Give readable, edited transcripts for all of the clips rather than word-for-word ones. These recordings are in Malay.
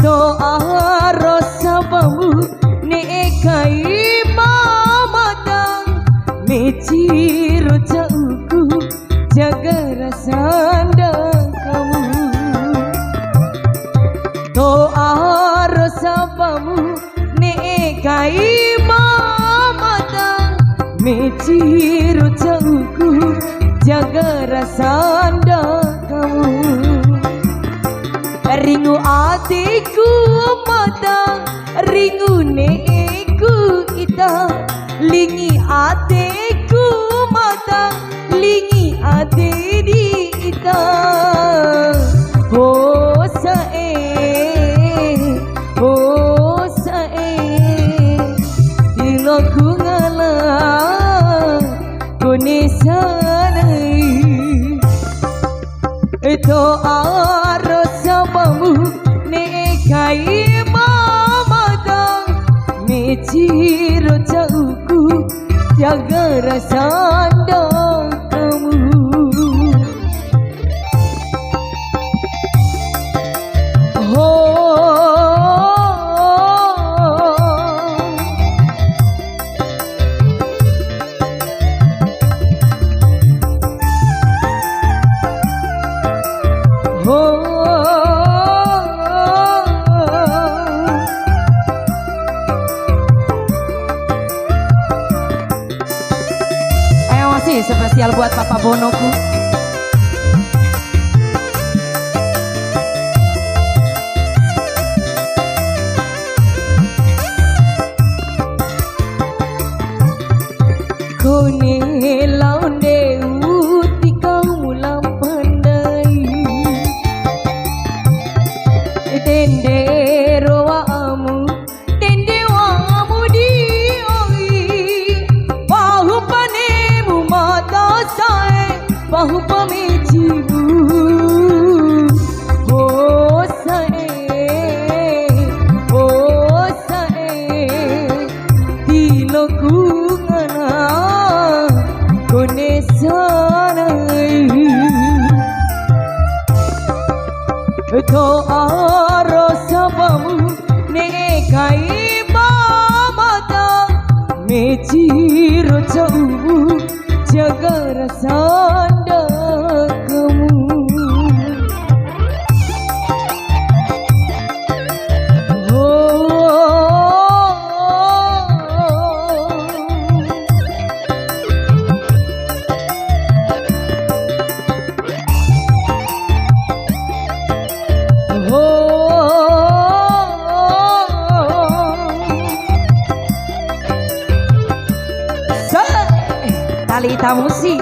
doa rosabamu nekai mamadang meciro jauhku jaga rasanda kamu. Doa rosabamu nekai mamadang meciro jauhku jaga rasanda kamu. Ringu hatiku mata, ringu neku ita, lingi hatiku mata, lingi hati di ita. Oh sae, diloku ngalah kone sanai. Itu arosabamu nekai mamadang meciro jauhku jaga rasanda kamu. Spesial buat Papa Bonoku. Kone launde uti kamu lampandai dende roamu dende wamu dioi bahu panemu mata sae bahu pamejibu. Oh sae diloku ngana kone sanai. Doa rosabamu nekai mamadang meciro jauhku jaga rasanda kamu. Talita musik.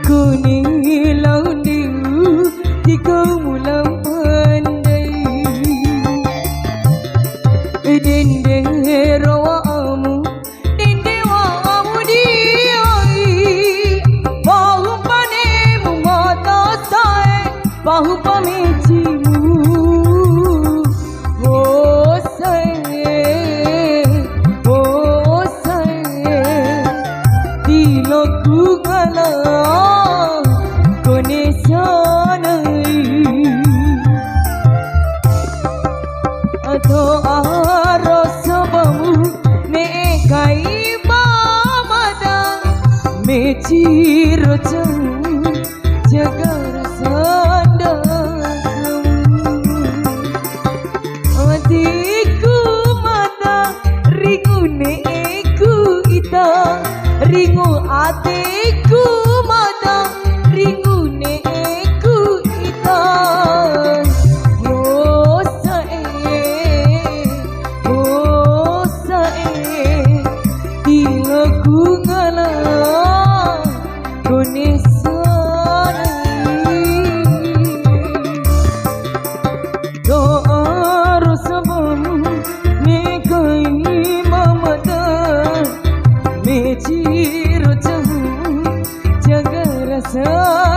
Kuni laundiu di kamu lampandai dende roamu dende wamu dioi bahu panemu mata sae bahu pamejimu. Oh sae diloku ngalah kone sanai. Doa rosabamu nekai mamadang meciro jauhku jaga rasanda kamu. Hatiku mata ringu neku ita, ringu hatiku mata ringu neku ita. Oh sae diloku ngalah kone sanai. Doa rosabamu nekai mamadang meciro jauhku jaga rasanda